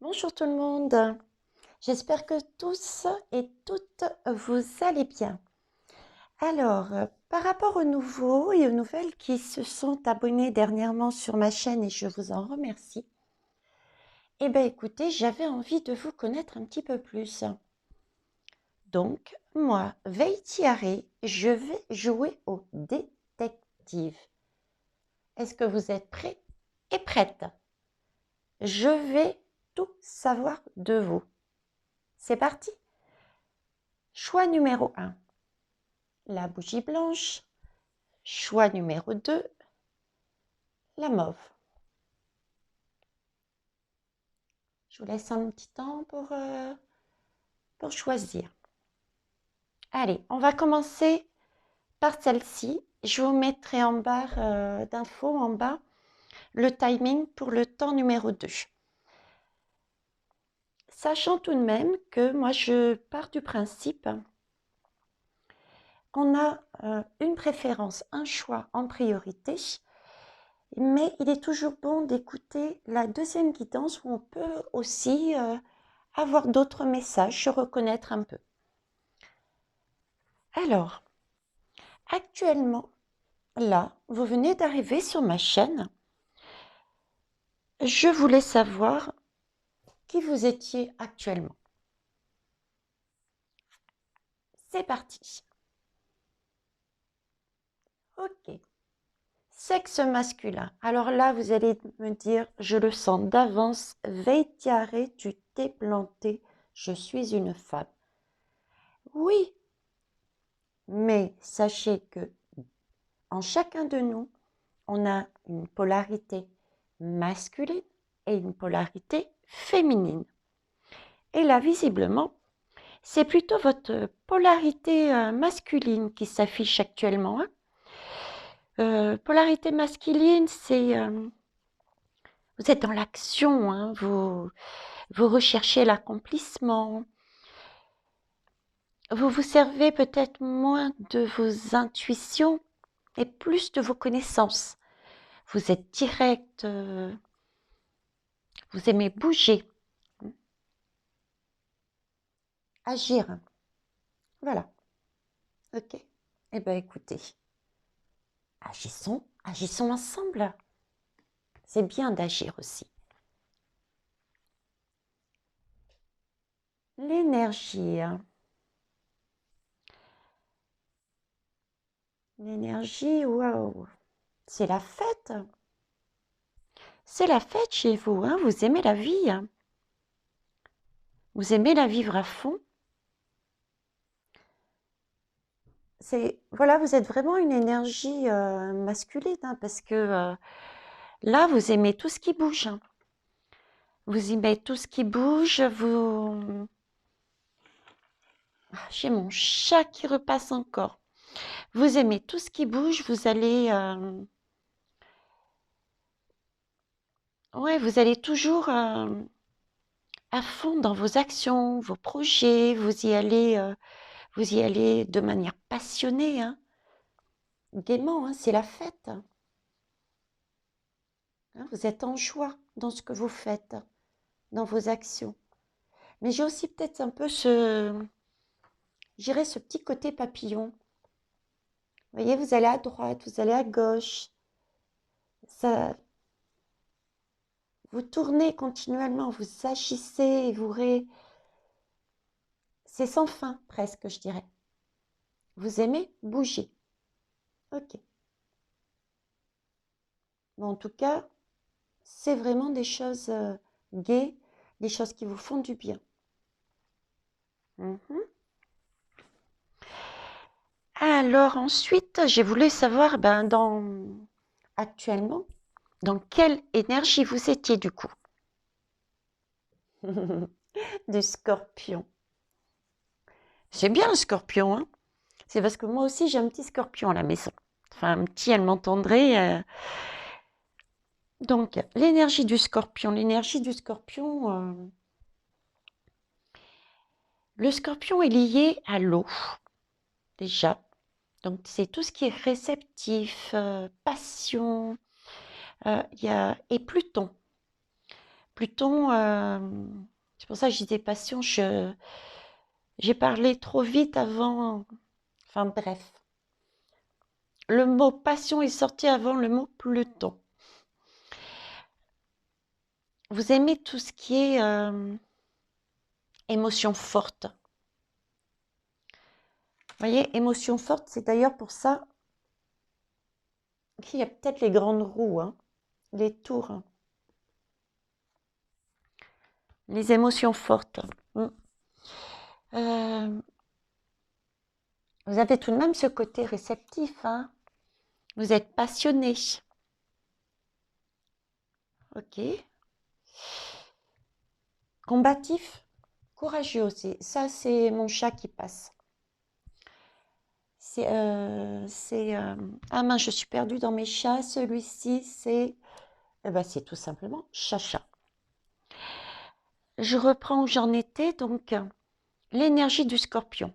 Bonjour tout le monde, j'espère que tous et toutes vous allez bien. Alors, par rapport aux nouveaux et aux nouvelles qui se sont abonnés dernièrement sur ma chaîne et je vous en remercie, eh bien écoutez, j'avais envie de vous connaître un petit peu plus. Donc, moi, Veitiaré, je vais jouer au détective. Est-ce que vous êtes prêts et prêtes? Je vais tout savoir de vous. C'est parti. Choix numéro 1, la bougie blanche. Choix numéro 2, la mauve. Je vous laisse un petit temps pour choisir. Allez, on va commencer par celle-ci. Je vous mettrai en barre d'infos, en bas, le timing pour le temps numéro 2. Sachant tout de même que moi, je pars du principe qu'on a une préférence, un choix en priorité, mais il est toujours bon d'écouter la deuxième guidance où on peut aussi avoir d'autres messages, se reconnaître un peu. Alors, actuellement, là, vous venez d'arriver sur ma chaîne. Je voulais savoir qui vous étiez actuellement. C'est parti. Ok. Sexe masculin. Alors là, vous allez me dire, je le sens d'avance, Veitiaré, tu t'es planté, je suis une femme. Oui, mais sachez que en chacun de nous, on a une polarité masculine et une polarité féminine. Et là, visiblement, c'est plutôt votre polarité masculine qui s'affiche actuellement. Polarité masculine, c'est vous êtes dans l'action, hein, vous recherchez l'accomplissement, vous vous servez peut-être moins de vos intuitions et plus de vos connaissances. Vous êtes direct, vous aimez bouger, agir. Voilà. Ok. Eh bien, écoutez, agissons ensemble. C'est bien d'agir aussi. L'énergie. L'énergie, waouh. C'est la fête. C'est la fête chez vous, hein. Vous aimez la vie. Hein. Vous aimez la vivre à fond. Voilà, vous êtes vraiment une énergie masculine, hein, parce que là, vous aimez tout ce qui bouge. Hein. Vous aimez tout ce qui bouge. J'ai mon chat qui repasse encore. Vous aimez tout ce qui bouge. Vous allez, ouais, vous allez toujours à fond dans vos actions, vos projets. Vous y allez de manière passionnée, hein, gaiement. Hein, c'est la fête. Hein, vous êtes en joie dans ce que vous faites, dans vos actions. Mais j'ai aussi peut-être un peu j'irais ce petit côté papillon. Vous voyez, vous allez à droite, vous allez à gauche. Ça, vous tournez continuellement, vous agissez, c'est sans fin presque, je dirais. Vous aimez bouger. Ok. Bon, en tout cas, c'est vraiment des choses gaies, des choses qui vous font du bien. Mhm. Alors ensuite, j'ai voulu savoir, actuellement, dans quelle énergie vous étiez du coup? Du scorpion. C'est bien le scorpion, hein? C'est parce que moi aussi j'ai un petit scorpion à la maison. Enfin, un petit, elle m'entendrait. Donc, l'énergie du scorpion. Le scorpion est lié à l'eau, déjà. Donc, c'est tout ce qui est réceptif, passion. Et Pluton. Pluton, c'est pour ça que je disais passion, j'ai parlé trop vite avant. Enfin bref, le mot passion est sorti avant le mot Pluton. Vous aimez tout ce qui est émotion forte. Vous voyez, émotion forte, c'est d'ailleurs pour ça qu'il y a peut-être les grandes roues, hein, les tours, hein. Les émotions fortes. Euh, vous avez tout de même ce côté réceptif, hein. Vous êtes passionné. Ok. Combatif, courageux aussi. Ça, c'est mon chat qui passe. Ah mince, je suis perdue dans mes chats. Celui-ci, c'est tout simplement Chacha. Je reprends où j'en étais, donc l'énergie du scorpion.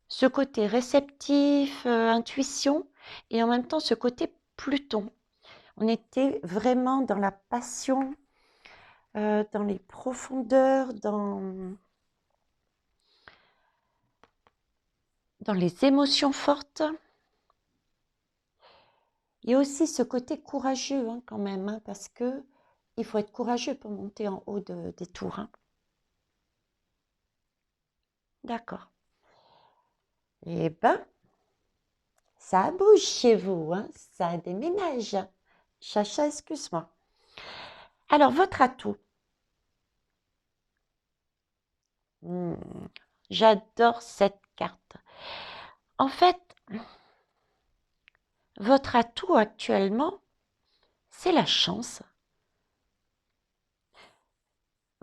Ce côté réceptif, intuition, et en même temps ce côté Pluton. On était vraiment dans la passion, dans les profondeurs, dans les émotions fortes. Il y a aussi ce côté courageux, hein, quand même, hein, parce que il faut être courageux pour monter en haut des tours, hein. D'accord. Eh ben, ça bouge chez vous, hein, ça déménage. Chacha, excuse-moi. Alors, votre atout. J'adore cette carte. En fait, votre atout actuellement, c'est la chance.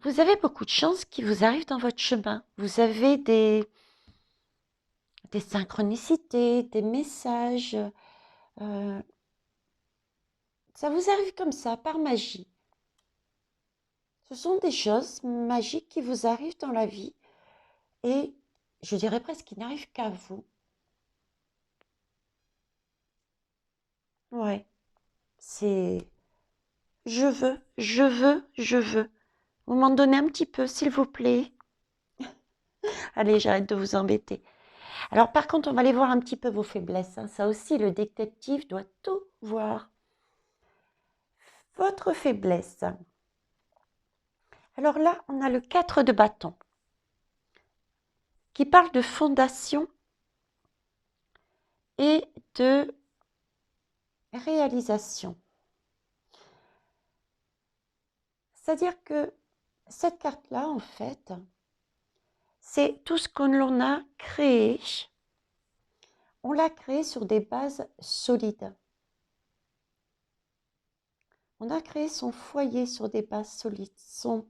Vous avez beaucoup de chance qui vous arrivent dans votre chemin. Vous avez des synchronicités, des messages. Ça vous arrive comme ça, par magie. Ce sont des choses magiques qui vous arrivent dans la vie et je dirais presque qu'ils n'arrivent qu'à vous. Ouais, c'est je veux, je veux, je veux. Vous m'en donnez un petit peu, s'il vous plaît. Allez, j'arrête de vous embêter. Alors, par contre, on va aller voir un petit peu vos faiblesses, hein. Ça aussi, le détective doit tout voir. Votre faiblesse. Alors là, on a le 4 de bâton qui parle de fondation et de réalisation. C'est-à-dire que cette carte-là, en fait, c'est tout ce que l'on a créé. On l'a créé sur des bases solides. On a créé son foyer sur des bases solides, son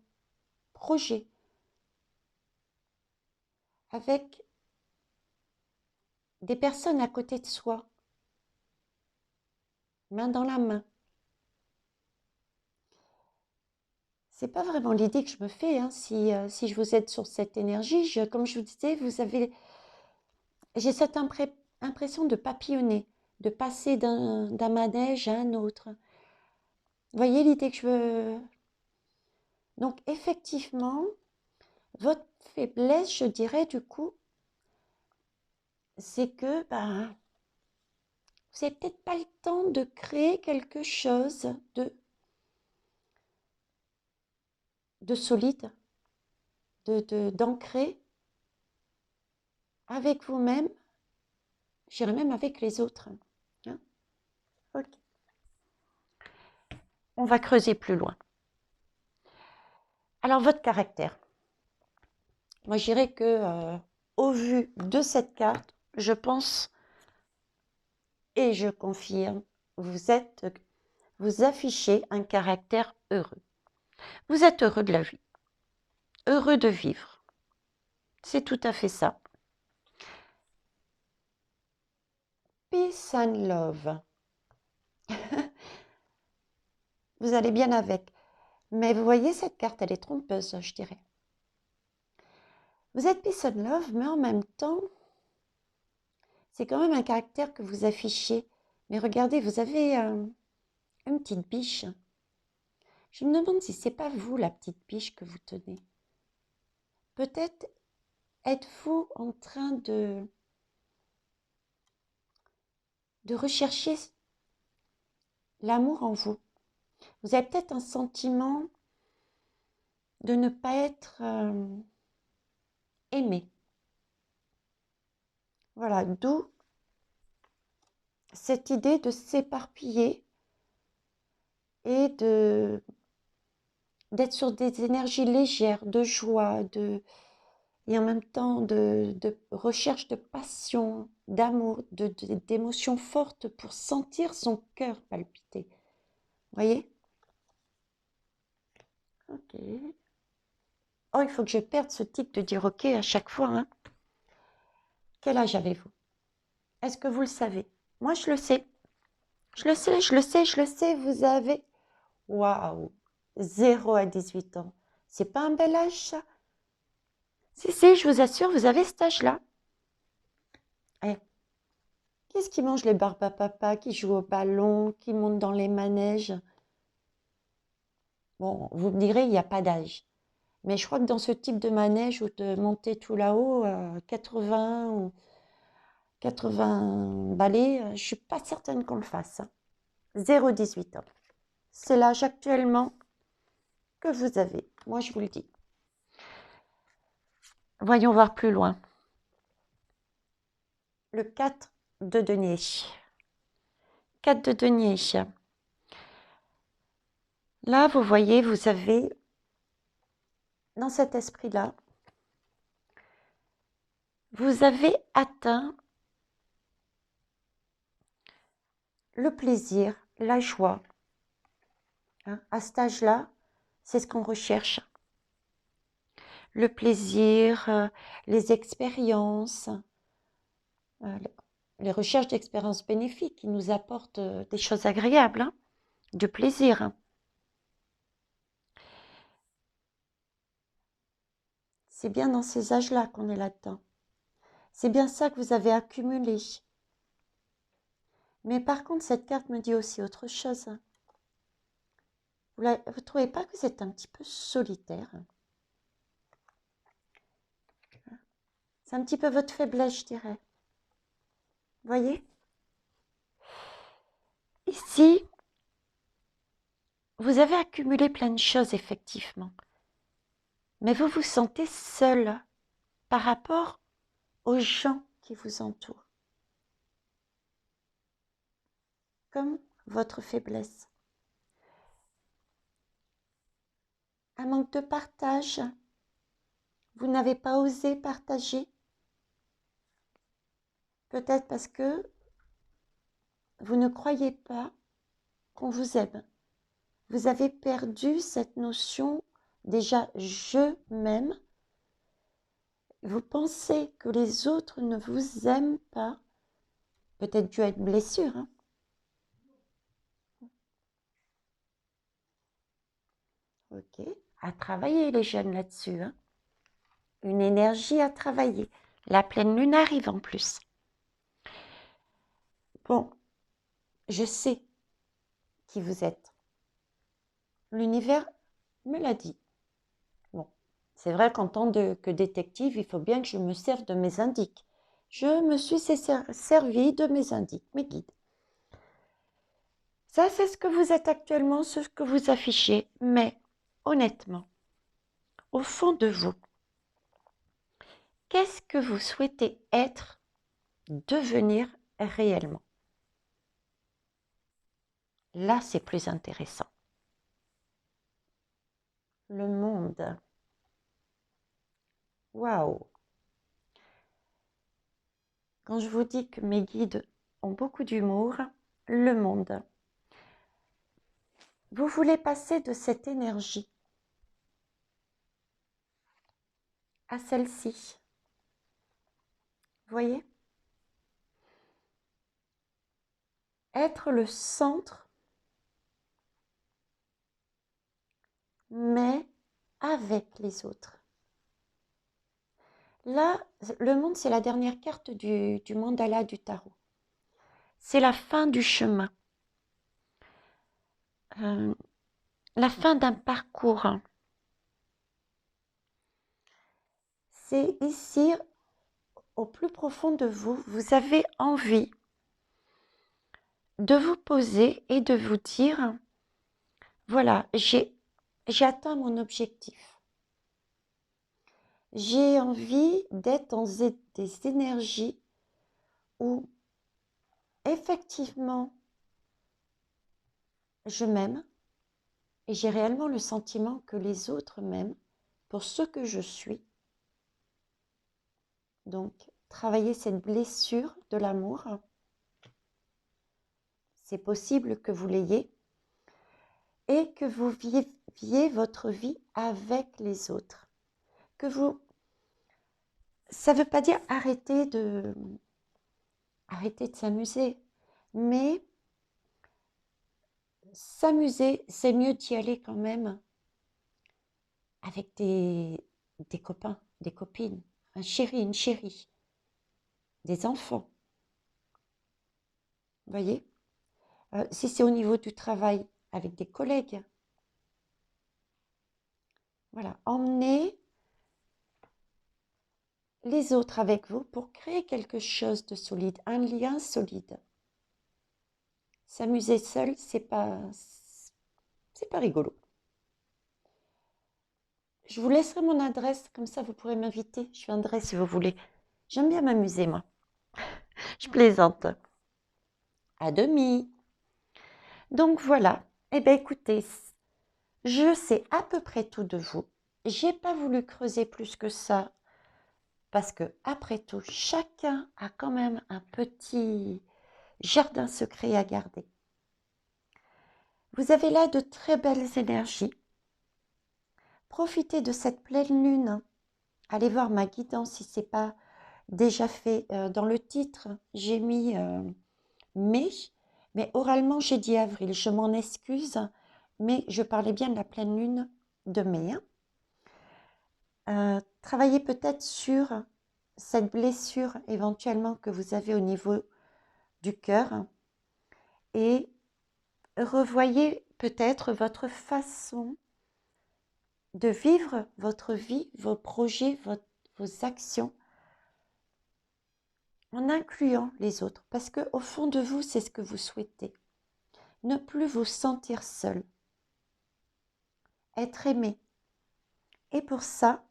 projet, avec des personnes à côté de soi, main dans la main. C'est pas vraiment l'idée que je me fais, hein. Si je vous aide sur cette énergie, comme je vous disais, j'ai cette impression de papillonner, de passer d'un manège à un autre. Vous voyez l'idée que je veux? Donc effectivement, votre faiblesse, je dirais du coup, c'est que vous n'avez peut-être pas le temps de créer quelque chose de solide, d'ancré avec vous-même, je dirais même avec les autres, hein. Ok. On va creuser plus loin. Alors, votre caractère. Moi, je dirais que, au vu de cette carte, je pense et je confirme, vous affichez un caractère heureux. Vous êtes heureux de la vie, heureux de vivre. C'est tout à fait ça. Peace and love. Vous allez bien avec. Mais vous voyez, cette carte, elle est trompeuse, je dirais. Vous êtes peace and love, mais en même temps, c'est quand même un caractère que vous affichez. Mais regardez, vous avez une petite biche. Je me demande si c'est pas vous la petite biche que vous tenez. Peut-être êtes-vous en train de rechercher l'amour en vous. Vous avez peut-être un sentiment de ne pas être aimé. Voilà, d'où cette idée de s'éparpiller et d'être sur des énergies légères, de joie, et en même temps de recherche de passion, d'amour, d'émotions fortes pour sentir son cœur palpiter. Voyez? Ok. Oh, il faut que je perde ce type de dire ok à chaque fois, hein. Quel âge avez-vous? Est-ce que vous le savez? Moi, je le sais. Je le sais, je le sais, je le sais. Vous avez... Waouh! 0 à 18 ans. C'est pas un bel âge, ça? Si, je vous assure, vous avez cet âge-là. Eh, qu'est-ce qui mange les barbes à papa, qui joue au ballon, qui monte dans les manèges? Bon, vous me direz, il n'y a pas d'âge. Mais je crois que dans ce type de manège ou de monter tout là-haut, 80 ou 80 balais, je ne suis pas certaine qu'on le fasse. 0,18 ans. C'est l'âge actuellement que vous avez. Moi, je vous le dis. Voyons voir plus loin. Le 4 de denier. 4 de denier. Là, vous voyez, vous avez, dans cet esprit-là, vous avez atteint le plaisir, la joie. Hein. À cet âge-là, c'est ce qu'on recherche. Le plaisir, les expériences, les recherches d'expériences bénéfiques qui nous apportent des choses agréables, hein, du plaisir. C'est bien dans ces âges-là qu'on est là-dedans. C'est bien ça que vous avez accumulé. Mais par contre, cette carte me dit aussi autre chose. Vous ne trouvez pas que c'est un petit peu solitaire? C'est un petit peu votre faiblesse, je dirais. Voyez? Ici, vous avez accumulé plein de choses, effectivement. Mais vous vous sentez seul par rapport aux gens qui vous entourent. Comme votre faiblesse. Un manque de partage. Vous n'avez pas osé partager. Peut-être parce que vous ne croyez pas qu'on vous aime. Vous avez perdu cette notion, déjà je m'aime. Vous pensez que les autres ne vous aiment pas, peut-être dû à une blessure. Hein. Ok, à travailler les jeunes là-dessus. Hein. Une énergie à travailler. La pleine lune arrive en plus. Bon, je sais qui vous êtes. L'univers me l'a dit. Bon, c'est vrai qu'en tant que détective, il faut bien que je me serve de mes indices. Je me suis servi de mes indices, mes guides. Ça, c'est ce que vous êtes actuellement, ce que vous affichez. Mais, honnêtement, au fond de vous, qu'est-ce que vous souhaitez être, devenir réellement? Là, c'est plus intéressant. Le monde. Waouh! Quand je vous dis que mes guides ont beaucoup d'humour, le monde. Vous voulez passer de cette énergie à celle-ci. Voyez? Être le centre, mais avec les autres. Là, le monde, c'est la dernière carte du mandala du tarot. C'est la fin du chemin. la fin d'un parcours. C'est ici, au plus profond de vous, vous avez envie de vous poser et de vous dire, voilà, j'ai atteint mon objectif. J'ai envie d'être dans des énergies où effectivement je m'aime et j'ai réellement le sentiment que les autres m'aiment pour ce que je suis. Donc, travailler cette blessure de l'amour, c'est possible que vous l'ayez et que vous viviez votre vie avec les autres. Que vous, ça ne veut pas dire arrêter de s'amuser, mais s'amuser, c'est mieux d'y aller quand même avec des copains, des copines, un chéri, une chérie, des enfants. Vous voyez? Si c'est au niveau du travail, avec des collègues. Voilà, emmenez les autres avec vous pour créer quelque chose de solide, un lien solide. S'amuser seul, c'est pas rigolo. Je vous laisserai mon adresse, comme ça vous pourrez m'inviter. Je viendrai si vous voulez. J'aime bien m'amuser, moi. Je plaisante. À demi. Donc voilà. Eh bien écoutez, je sais à peu près tout de vous. J'ai pas voulu creuser plus que ça parce que après tout, chacun a quand même un petit jardin secret à garder. Vous avez là de très belles énergies. Profitez de cette pleine lune. Allez voir ma guidance si ce n'est pas déjà fait. Dans le titre, j'ai mis mai, mais oralement, j'ai dit avril. Je m'en excuse, mais je parlais bien de la pleine lune de mai. Travaillez peut-être sur cette blessure éventuellement que vous avez au niveau du cœur et revoyez peut-être votre façon de vivre votre vie, vos projets, vos actions en incluant les autres. Parce qu'au fond de vous, c'est ce que vous souhaitez. Ne plus vous sentir seul. Être aimé. Et pour ça,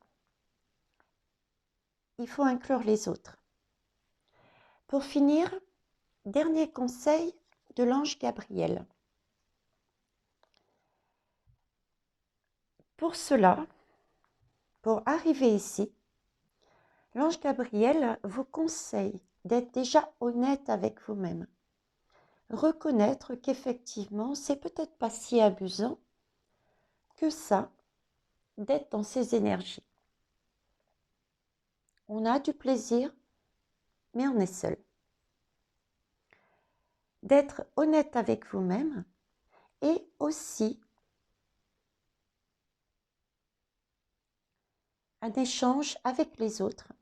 il faut inclure les autres. Pour finir, dernier conseil de l'ange Gabriel. Pour cela, pour arriver ici, l'ange Gabriel vous conseille d'être déjà honnête avec vous-même. Reconnaître qu'effectivement, c'est peut-être pas si abusant que ça d'être dans ces énergies. On a du plaisir, mais on est seul. D'être honnête avec vous-même et aussi un échange avec les autres.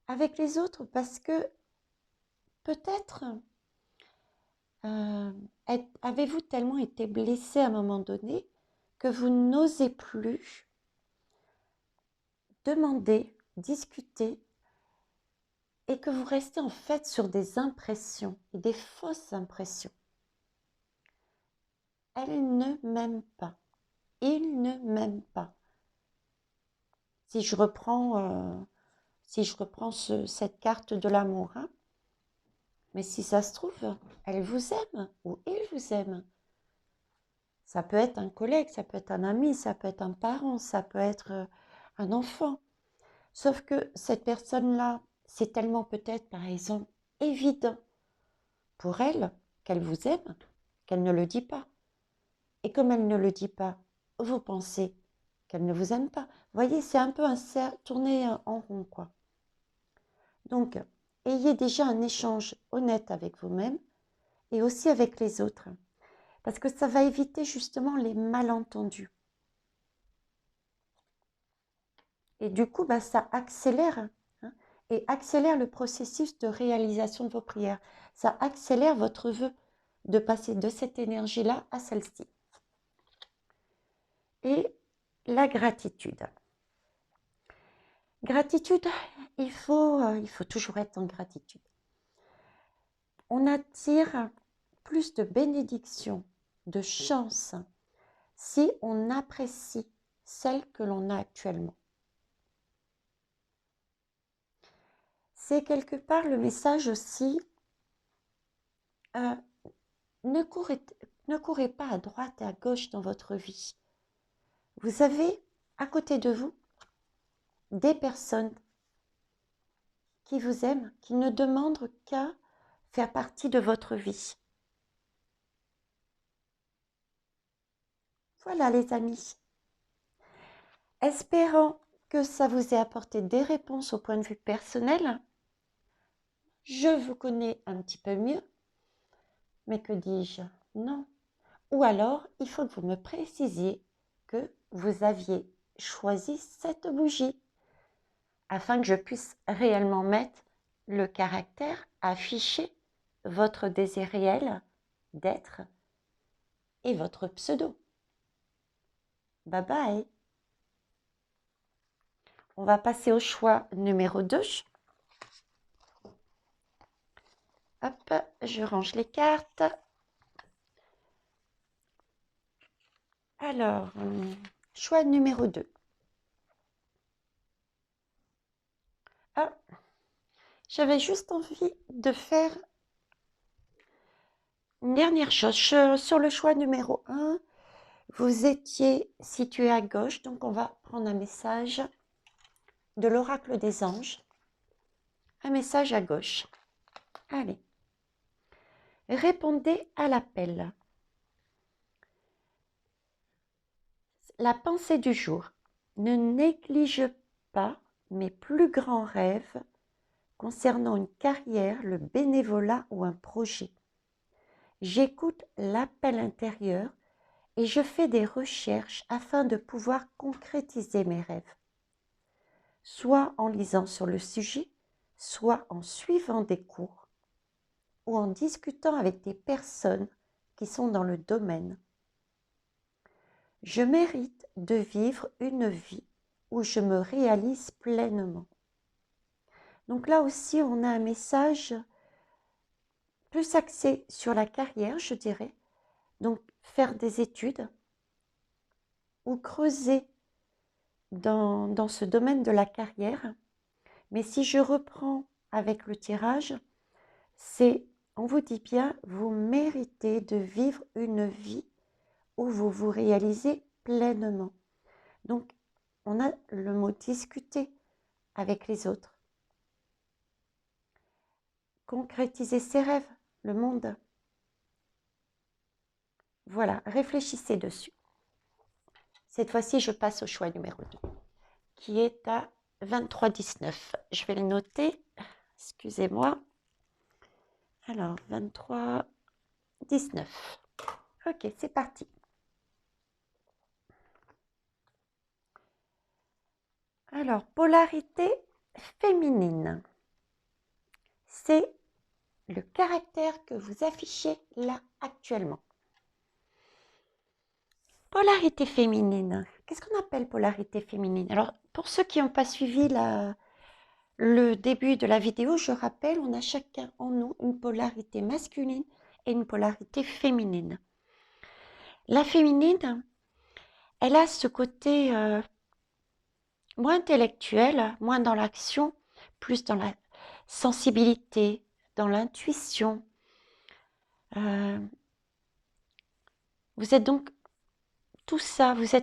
Avec les autres parce que peut-être avez-vous tellement été blessé à un moment donné que vous n'osez plus demander, discuter et que vous restez en fait sur des impressions et des fausses impressions. Elle ne m'aime pas. Il ne m'aime pas. Si je reprends, cette carte de l'amour, hein, mais si ça se trouve, elle vous aime ou il vous aime. Ça peut être un collègue, ça peut être un ami, ça peut être un parent, ça peut être un enfant. Sauf que cette personne-là, c'est tellement peut-être, par exemple, évident pour elle qu'elle vous aime, qu'elle ne le dit pas. Et comme elle ne le dit pas, vous pensez qu'elle ne vous aime pas. Vous voyez, c'est un peu un cercle tourné en rond, quoi. Donc, ayez déjà un échange honnête avec vous-même et aussi avec les autres. Parce que ça va éviter justement les malentendus. Et du coup, ça accélère, hein, et accélère le processus de réalisation de vos prières. Ça accélère votre vœu de passer de cette énergie-là à celle-ci. et la gratitude. Gratitude, il faut toujours être en gratitude. On attire plus de bénédictions, de chance, si on apprécie celle que l'on a actuellement. C'est quelque part le message aussi, ne courez pas à droite et à gauche dans votre vie. Vous avez à côté de vous des personnes qui vous aiment, qui ne demandent qu'à faire partie de votre vie. Voilà les amis. Espérant que ça vous ait apporté des réponses au point de vue personnel. Je vous connais un petit peu mieux, mais que dis-je? Non. Ou alors, il faut que vous me précisiez que vous aviez choisi cette bougie afin que je puisse réellement mettre le caractère, afficher votre désir réel d'être et votre pseudo. Bye bye. On va passer au choix numéro 2. Hop, je range les cartes. Alors, choix numéro 2. Ah, j'avais juste envie de faire une dernière chose. Sur le choix numéro 1, vous étiez situé à gauche, donc on va prendre un message de l'oracle des anges. Un message à gauche. Allez. Répondez à l'appel. La pensée du jour. Ne néglige pas mes plus grands rêves concernant une carrière, le bénévolat ou un projet. J'écoute l'appel intérieur et je fais des recherches afin de pouvoir concrétiser mes rêves, soit en lisant sur le sujet, soit en suivant des cours ou en discutant avec des personnes qui sont dans le domaine. Je mérite de vivre une vie où je me réalise pleinement. Donc là aussi, on a un message plus axé sur la carrière, je dirais. Donc, faire des études ou creuser dans ce domaine de la carrière. Mais si je reprends avec le tirage, c'est, on vous dit bien, vous méritez de vivre une vie où vous vous réalisez pleinement. Donc, on a le mot discuter avec les autres. Concrétiser ses rêves, le monde. Voilà, réfléchissez dessus. Cette fois-ci, je passe au choix numéro 2, qui est à 23,19. Je vais le noter. Excusez-moi. Alors, 23,19. Ok, c'est parti. Alors, polarité féminine. C'est le caractère que vous affichez là actuellement. Polarité féminine. Qu'est-ce qu'on appelle polarité féminine? Alors, pour ceux qui n'ont pas suivi le début de la vidéo, je rappelle, on a chacun en nous une polarité masculine et une polarité féminine. La féminine, elle a ce côté moins intellectuel, moins dans l'action, plus dans la sensibilité, dans l'intuition. Vous êtes donc tout ça, vous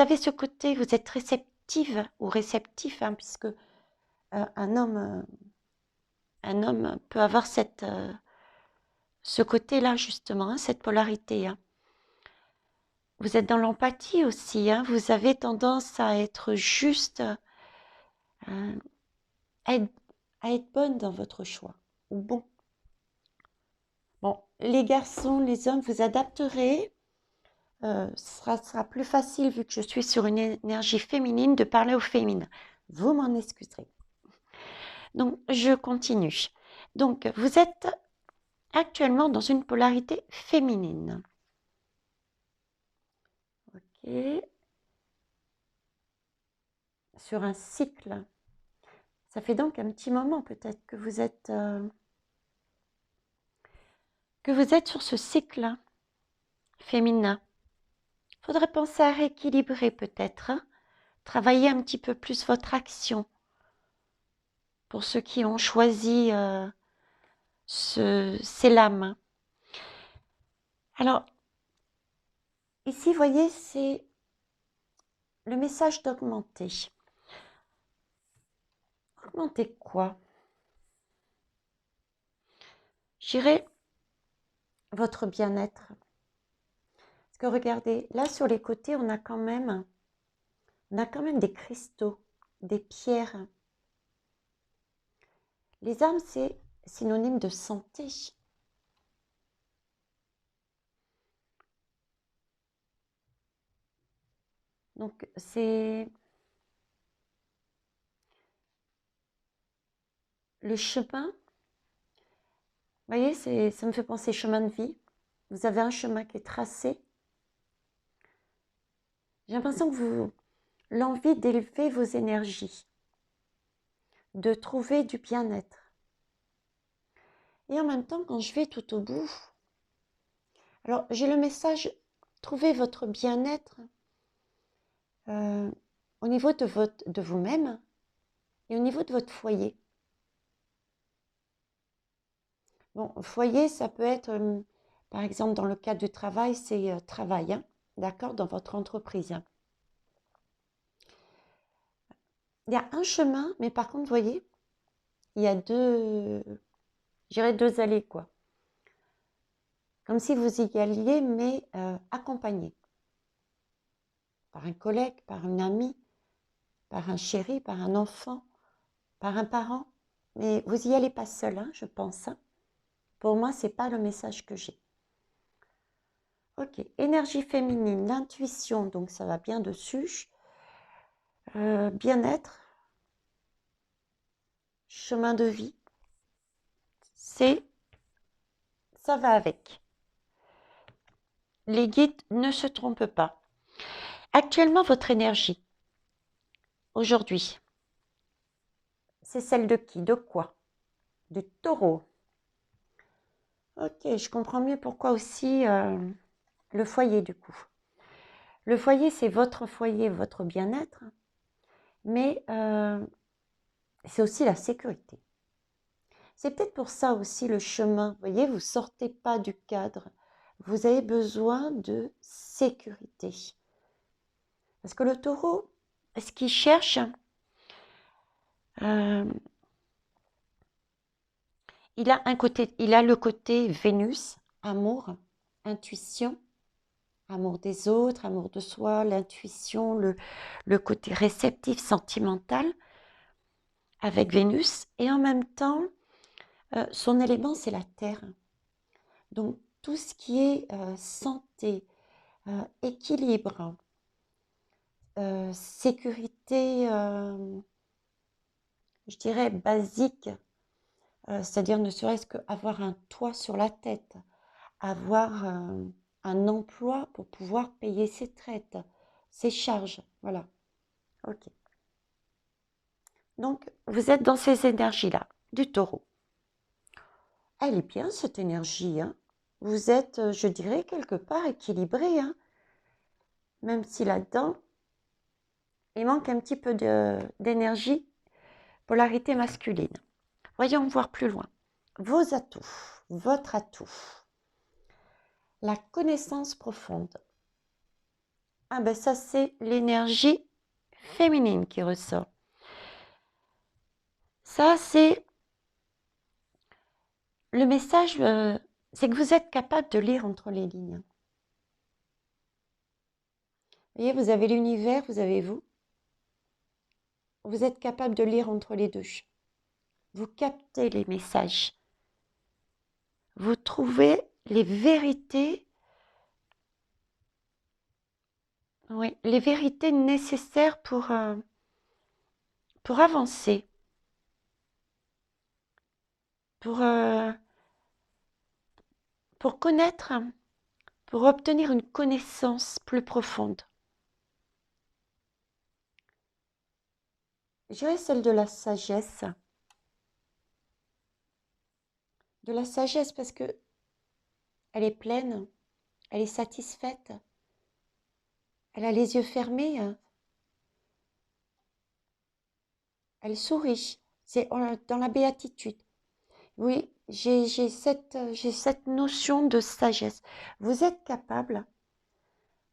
avez ce côté, vous êtes réceptive ou réceptif, hein, puisque un homme peut avoir ce côté-là justement, hein, cette polarité. Hein. Vous êtes dans l'empathie aussi, hein, vous avez tendance à être juste, à être bonne dans votre choix, ou bon. Bon, les garçons, les hommes, vous adapterez. Ce sera plus facile, vu que je suis sur une énergie féminine, de parler au féminin. Vous m'en excuserez. Donc, je continue. Donc, vous êtes actuellement dans une polarité féminine. Ok. sur un cycle. Ça fait donc un petit moment peut-être que vous êtes sur ce cycle féminin. Il faudrait penser à rééquilibrer peut-être, hein, travailler un petit peu plus votre action pour ceux qui ont choisi ces lames. Alors, ici, vous voyez, c'est le message d'augmenter. Augmenter quoi? Je dirais votre bien-être. Parce que regardez, là sur les côtés, on a quand même des cristaux, des pierres. Les âmes, c'est synonyme de santé. Donc, c'est le chemin. Vous voyez, ça me fait penser chemin de vie. Vous avez un chemin qui est tracé. J'ai l'impression que l'envie d'élever vos énergies, de trouver du bien-être. Et en même temps, quand je vais tout au bout, alors j'ai le message, trouvez votre bien-être au niveau de vous-même et au niveau de votre foyer. Bon, foyer, ça peut être, par exemple, dans le cadre du travail, c'est travail, hein, d'accord, dans votre entreprise. Hein. Il y a un chemin, mais par contre, vous voyez, il y a deux allées, quoi. Comme si vous y alliez, mais accompagné. Par un collègue, par un ami, par un chéri, par un enfant, par un parent. Mais vous y allez pas seul, hein, je pense. Hein. Pour moi, c'est pas le message que j'ai. Ok, énergie féminine, l'intuition, donc ça va bien dessus. Bien-être, chemin de vie, ça va avec. Les guides ne se trompent pas. Actuellement, votre énergie, aujourd'hui, c'est celle de qui? De quoi? Du taureau. Ok, je comprends mieux pourquoi aussi le foyer du coup. Le foyer, c'est votre foyer, votre bien-être, mais c'est aussi la sécurité. C'est peut-être pour ça aussi le chemin. Vous voyez, vous ne sortez pas du cadre. Vous avez besoin de sécurité. Parce que le taureau, ce qu'il cherche, il a le côté Vénus, amour, intuition, amour des autres, amour de soi, l'intuition, le côté réceptif, sentimental avec Vénus. Et en même temps, son élément, c'est la terre. Donc, tout ce qui est santé, équilibre, sécurité, je dirais basique, c'est-à-dire ne serait-ce qu'avoir un toit sur la tête, avoir un emploi pour pouvoir payer ses traites, ses charges, voilà. Ok. Donc, vous êtes dans ces énergies-là, du taureau. Elle est bien, cette énergie, hein. Vous êtes, je dirais, quelque part équilibré, hein. Même si là-dedans, il manque un petit peu d'énergie, polarité masculine. Voyons voir plus loin. Vos atouts, votre atout, la connaissance profonde. Ah ben ça, c'est l'énergie féminine qui ressort. Ça, c'est le message, c'est que vous êtes capable de lire entre les lignes. Vous voyez, vous avez l'univers, vous avez vous. Vous êtes capable de lire entre les deux. Vous captez les messages. Vous trouvez les vérités, oui, les vérités nécessaires pour avancer, pour connaître, pour obtenir une connaissance plus profonde. Je dirais celle de la sagesse. De la sagesse parce que elle est pleine, elle est satisfaite, elle a les yeux fermés, elle sourit. C'est dans la béatitude. Oui, j'ai cette notion de sagesse. Vous êtes capable,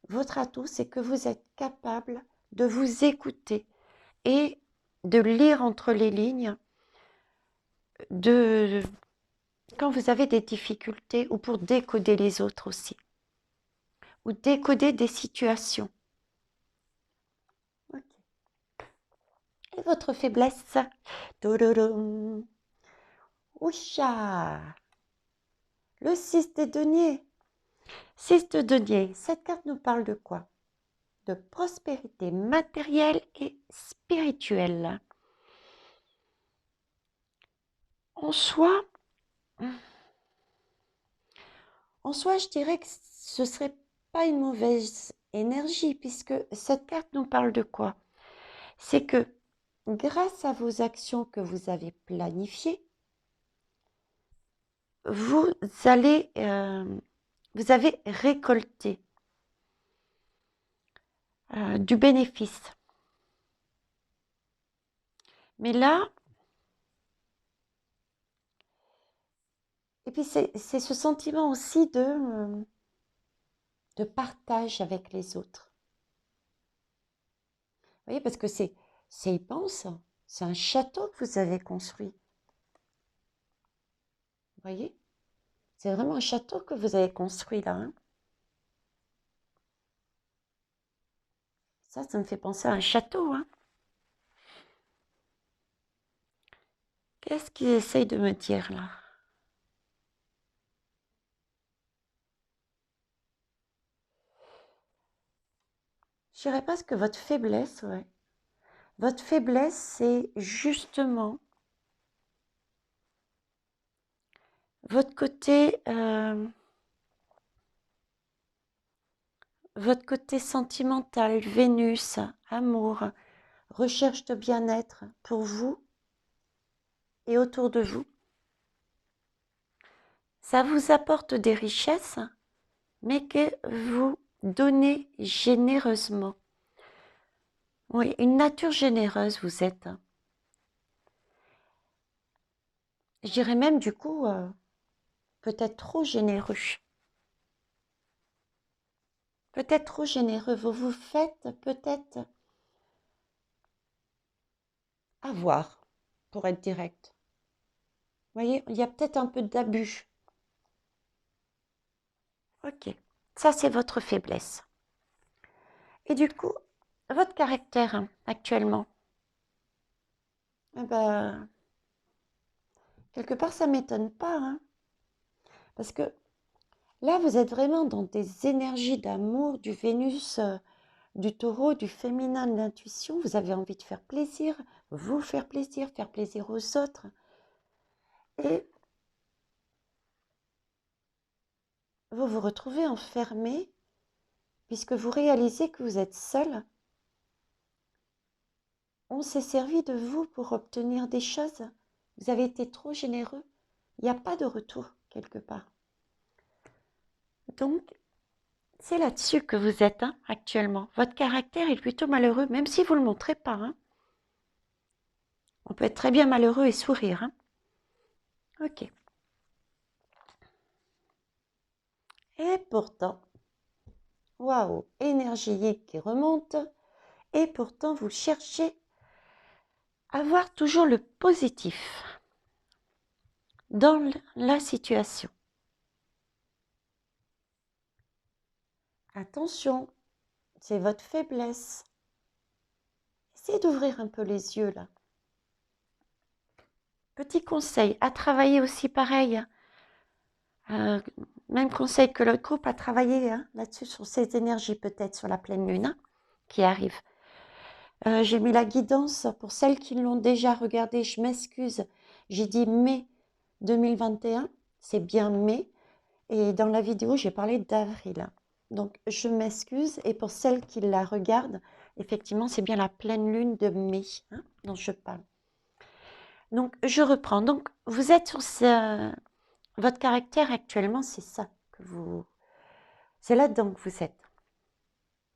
votre atout, c'est que vous êtes capable de vous écouter et de lire entre les lignes, de quand vous avez des difficultés ou pour décoder les autres aussi, ou décoder des situations. Ok. Et votre faiblesse? Tadadam. Oucha! Le 6 des deniers. 6 de deniers. Cette carte nous parle de quoi? De prospérité matérielle et spirituelle. En soi, je dirais que ce ne serait pas une mauvaise énergie, puisque cette carte nous parle de quoi? C'est que grâce à vos actions que vous avez planifiées, vous avez récolté du bénéfice. Mais là, et puis c'est ce sentiment aussi de partage avec les autres. Vous voyez, parce que c'est immense, c'est un château que vous avez construit. Vous voyez, c'est vraiment un château que vous avez construit là. Hein. Ça me fait penser à un château. Hein. Qu'est-ce qu'ils essayent de me dire là? Je dirais pas que votre faiblesse, ouais. Votre faiblesse, c'est justement votre côté sentimental, Vénus, amour, recherche de bien-être pour vous et autour de vous. Ça vous apporte des richesses, mais que vous donnez généreusement. Oui, une nature généreuse vous êtes. Je dirais même du coup, peut-être trop généreux. Peut-être trop généreux. Vous vous faites peut-être avoir, pour être direct. Vous voyez, il y a peut-être un peu d'abus. Ok, ça c'est votre faiblesse. Et du coup, votre caractère actuellement, eh ben, quelque part ça ne m'étonne pas. Hein, parce que là, vous êtes vraiment dans des énergies d'amour, du Vénus, du taureau, du féminin, de l'intuition. Vous avez envie de faire plaisir, vous faire plaisir aux autres. Et vous vous retrouvez enfermé puisque vous réalisez que vous êtes seul. On s'est servi de vous pour obtenir des choses. Vous avez été trop généreux. Il n'y a pas de retour quelque part. Donc, c'est là-dessus que vous êtes hein, actuellement. Votre caractère est plutôt malheureux, même si vous ne le montrez pas. Hein. On peut être très bien malheureux et sourire. Hein. Ok. Et pourtant, waouh, énergie qui remonte. Et pourtant, vous cherchez à voir toujours le positif dans la situation. Attention, c'est votre faiblesse. Essayez d'ouvrir un peu les yeux là. Petit conseil, à travailler aussi pareil. Même conseil que l'autre groupe, à travailler hein, là-dessus, sur ces énergies peut-être, sur la pleine lune hein, qui arrive. J'ai mis la guidance pour celles qui l'ont déjà regardé, je m'excuse. J'ai dit mai 2021, c'est bien mai. Et dans la vidéo, j'ai parlé d'avril. Donc, je m'excuse. Et pour celles qui la regardent, effectivement, c'est bien la pleine lune de mai, hein, dont je parle. Donc, je reprends. Donc, vous êtes sur votre caractère actuellement, c'est ça que vous... C'est là-dedans que vous êtes.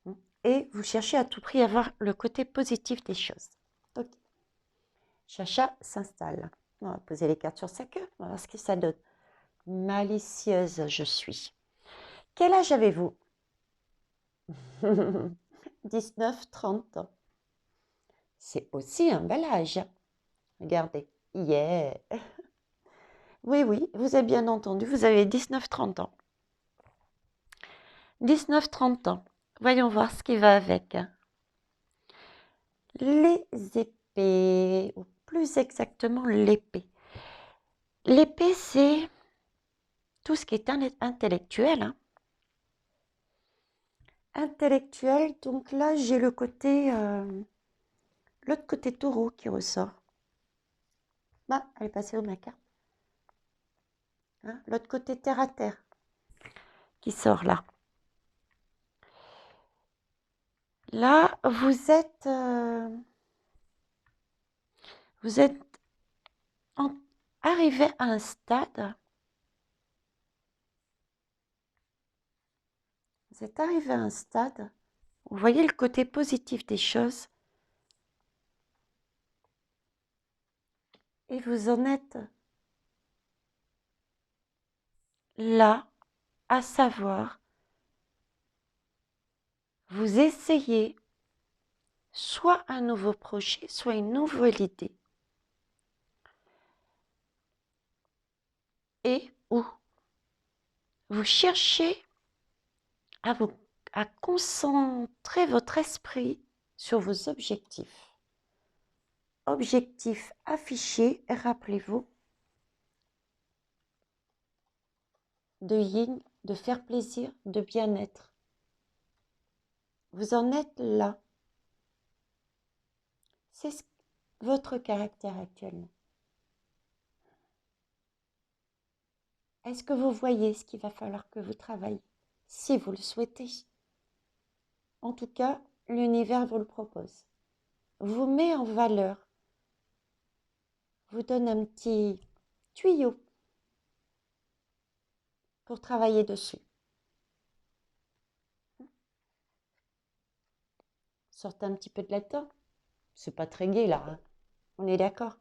Hein. Et vous cherchez à tout prix à voir le côté positif des choses. Ok. Chacha s'installe. On va poser les cartes sur sa queue. On va voir ce que ça donne. Malicieuse, je suis. Quel âge avez-vous? 19, 30 ans. C'est aussi un bel âge. Regardez. Yeah. Oui, oui, vous avez bien entendu, vous avez 19-30 ans. 19-30 ans. Voyons voir ce qui va avec. Les épées, ou plus exactement l'épée. L'épée, c'est tout ce qui est intellectuel. Hein. Intellectuel, donc là, j'ai le côté, l'autre côté taureau qui ressort. Ah, elle est passée où ma carte? Hein, l'autre côté terre à terre qui sort là. Là, vous êtes arrivé à un stade. Vous êtes arrivé à un stade. Vous voyez le côté positif des choses. Et vous en êtes là, à savoir, vous essayez soit un nouveau projet, soit une nouvelle idée. Et où vous cherchez à concentrer votre esprit sur vos objectifs. Objectifs affichés, rappelez-vous, de yin, de faire plaisir, de bien-être. Vous en êtes là. C'est votre caractère actuellement. Est-ce que vous voyez ce qu'il va falloir que vous travaillez, si vous le souhaitez? En tout cas, l'univers vous le propose. Vous met en valeur, vous donne un petit tuyau pour travailler dessus. Sortez un petit peu de là-dedans. C'est pas très gai là, hein. On est d'accord.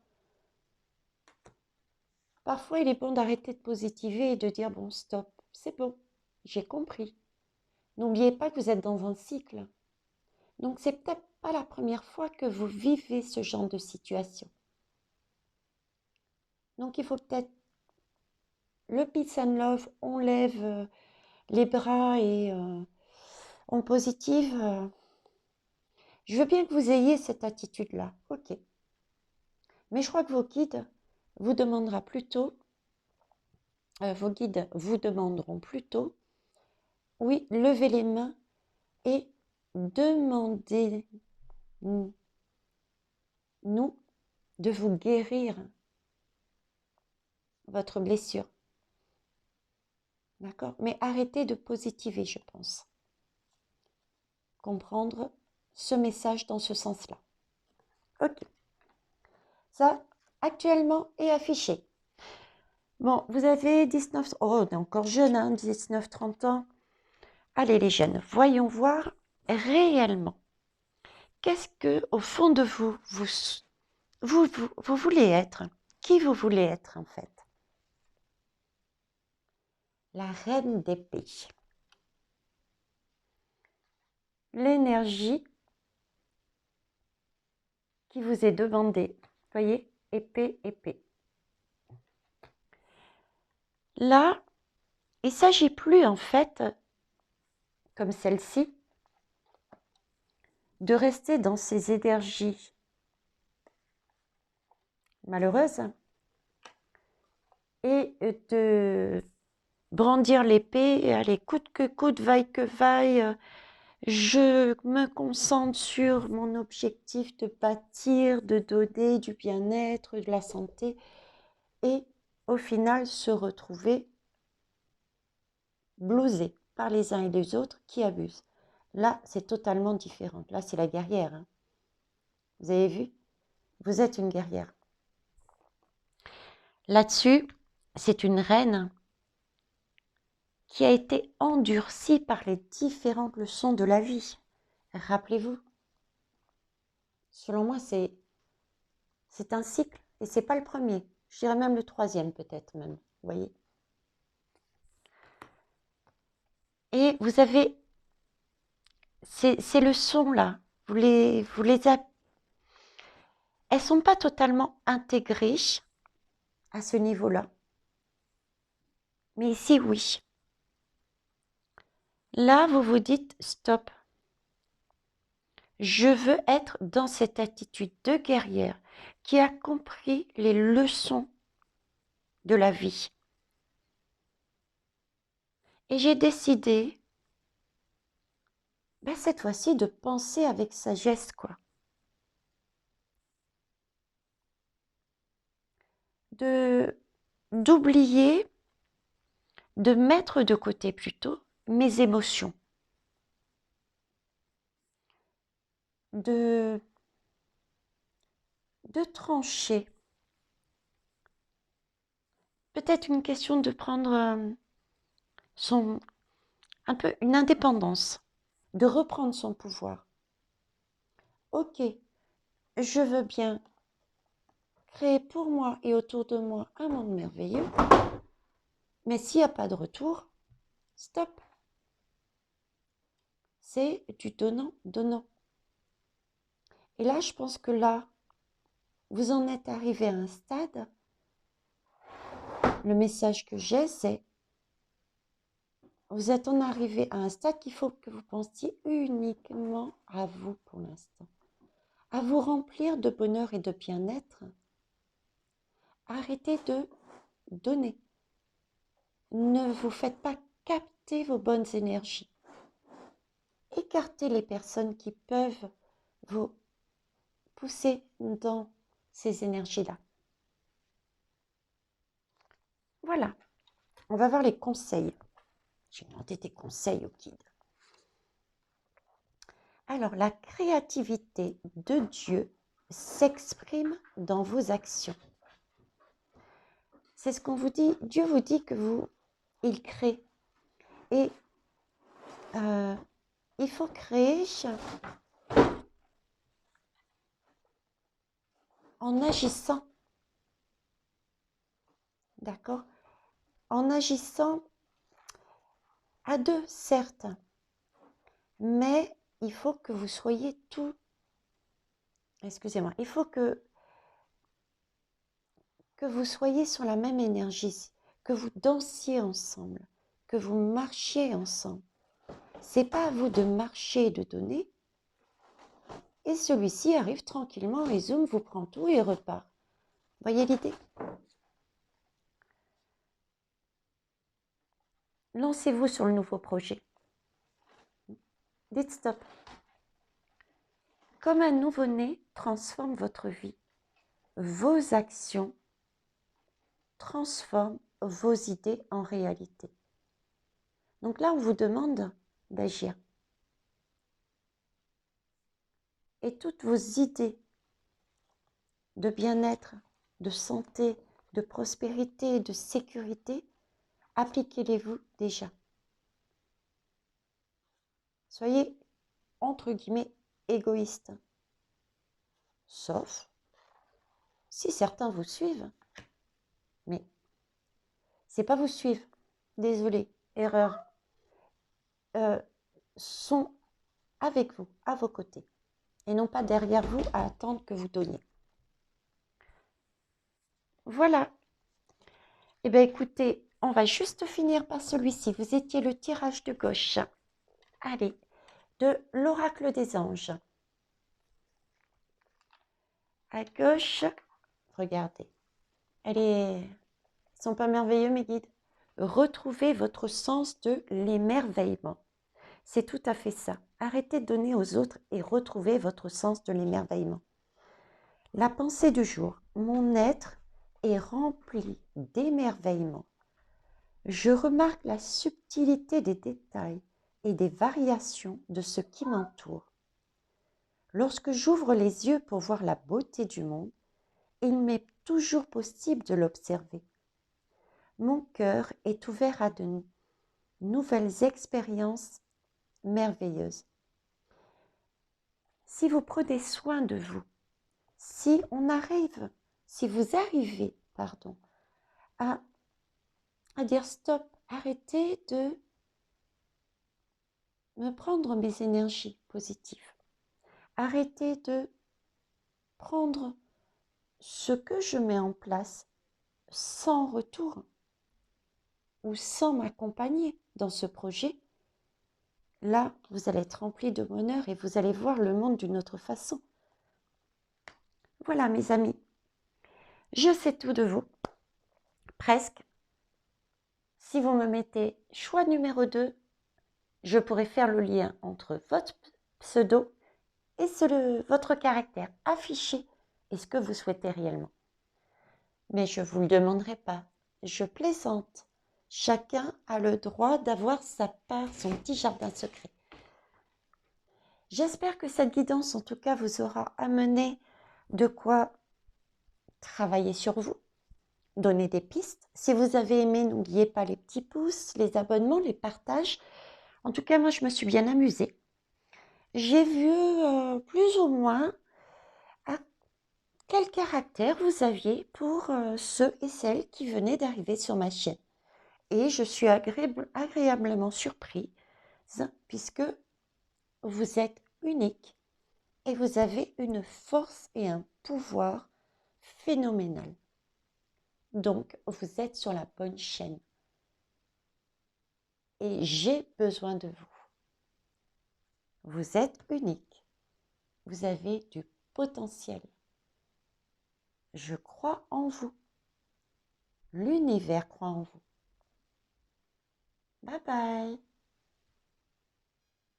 Parfois, il est bon d'arrêter de positiver et de dire bon, stop, c'est bon, j'ai compris. N'oubliez pas que vous êtes dans un cycle. Donc, c'est peut-être pas la première fois que vous vivez ce genre de situation. Donc, il faut peut-être le peace and love, on lève les bras et on positive. Je veux bien que vous ayez cette attitude-là, ok. Mais je crois que vos guides vous demanderont plutôt, oui, levez les mains et demandez-nous de vous guérir votre blessure. D'accord? Mais arrêtez de positiver, je pense. Comprendre ce message dans ce sens-là. Ok. Ça, actuellement, est affiché. Bon, vous avez 19... Oh, on est encore jeune, hein, 19-30 ans. Allez, les jeunes, voyons voir réellement. Qu'est-ce que, au fond de vous, vous voulez être? Qui vous voulez être, en fait? La reine d'épée. L'énergie qui vous est demandée. Voyez, épée, épée. Là, il ne s'agit plus, en fait, comme celle-ci, de rester dans ces énergies malheureuses et de brandir l'épée, allez, coûte que coûte, vaille que vaille, je me concentre sur mon objectif de bâtir, de donner du bien-être, de la santé, et au final se retrouver blousé. par les uns et les autres qui abusent. Là, c'est totalement différent. Là, c'est la guerrière, hein. Vous avez vu? Vous êtes une guerrière. Là-dessus, c'est une reine qui a été endurcie par les différentes leçons de la vie. Rappelez-vous, selon moi, c'est un cycle et c'est pas le premier. Je dirais même le troisième peut-être même, vous voyez. Et vous avez ces leçons-là, elles sont pas totalement intégrées à ce niveau-là. Mais ici, oui. Là, vous vous dites, stop. Je veux être dans cette attitude de guerrière qui a compris les leçons de la vie. Et j'ai décidé, cette fois-ci, de penser avec sagesse, quoi. D'oublier, de mettre de côté plutôt mes émotions. De trancher. Peut-être une question de prendre un peu une indépendance, de reprendre son pouvoir. Ok, je veux bien créer pour moi et autour de moi un monde merveilleux, mais s'il n'y a pas de retour, stop. C'est du donnant. Et là, je pense que là, vous en êtes arrivé à un stade. Le message que j'ai, c'est vous êtes en arrivé à un stade qu'il faut que vous pensiez uniquement à vous pour l'instant. À vous remplir de bonheur et de bien-être. Arrêtez de donner. Ne vous faites pas capter vos bonnes énergies. Écartez les personnes qui peuvent vous pousser dans ces énergies-là. Voilà. On va voir les conseils. J'ai demandé des conseils au guide. Alors, la créativité de Dieu s'exprime dans vos actions. C'est ce qu'on vous dit. Dieu vous dit que il crée. Et il faut créer en agissant. D'accord? En agissant à deux, certes. Mais il faut que vous soyez tout. Excusez-moi. Il faut que vous soyez sur la même énergie, que vous dansiez ensemble, que vous marchiez ensemble. C'est pas à vous de marcher et de donner. Et celui-ci arrive tranquillement et zoom, vous prend tout et repart. Voyez l'idée? Lancez-vous sur le nouveau projet. Dites stop. Comme un nouveau-né transforme votre vie, vos actions transforment vos idées en réalité. Donc là, on vous demande d'agir. Et toutes vos idées de bien-être, de santé, de prospérité, de sécurité, appliquez-les-vous déjà. Soyez, entre guillemets, égoïste. Sauf si certains vous suivent. Mais c'est pas vous suivre. Désolé, erreur. Sont avec vous, à vos côtés. Et non pas derrière vous à attendre que vous donniez. Voilà. Eh bien, écoutez, on va juste finir par celui-ci. Vous étiez le tirage de gauche. Allez, de l'oracle des anges. À gauche, regardez. Ils sont pas merveilleux, mes guides? Retrouvez votre sens de l'émerveillement. C'est tout à fait ça. Arrêtez de donner aux autres et retrouvez votre sens de l'émerveillement. La pensée du jour. Mon être est rempli d'émerveillement. Je remarque la subtilité des détails et des variations de ce qui m'entoure. Lorsque j'ouvre les yeux pour voir la beauté du monde, il m'est toujours possible de l'observer. Mon cœur est ouvert à de nouvelles expériences merveilleuses. Si vous prenez soin de vous, si vous arrivez, à dire stop, arrêtez de me prendre mes énergies positives, arrêtez de prendre ce que je mets en place sans retour ou sans m'accompagner dans ce projet. Là, vous allez être rempli de bonheur et vous allez voir le monde d'une autre façon. Voilà, mes amis, je sais tout de vous, presque. Si vous me mettez choix numéro 2, je pourrais faire le lien entre votre pseudo et votre caractère affiché et ce que vous souhaitez réellement. Mais je ne vous le demanderai pas, je plaisante. Chacun a le droit d'avoir sa part, son petit jardin secret. J'espère que cette guidance, en tout cas, vous aura amené de quoi travailler sur vous, donner des pistes. Si vous avez aimé, n'oubliez pas les petits pouces, les abonnements, les partages. En tout cas, moi, je me suis bien amusée. J'ai vu plus ou moins à quel caractère vous aviez pour ceux et celles qui venaient d'arriver sur ma chaîne. Et je suis agréablement surprise puisque vous êtes unique et vous avez une force et un pouvoir phénoménal. Donc, vous êtes sur la bonne chaîne. Et j'ai besoin de vous. Vous êtes unique. Vous avez du potentiel. Je crois en vous. L'univers croit en vous. Bye bye.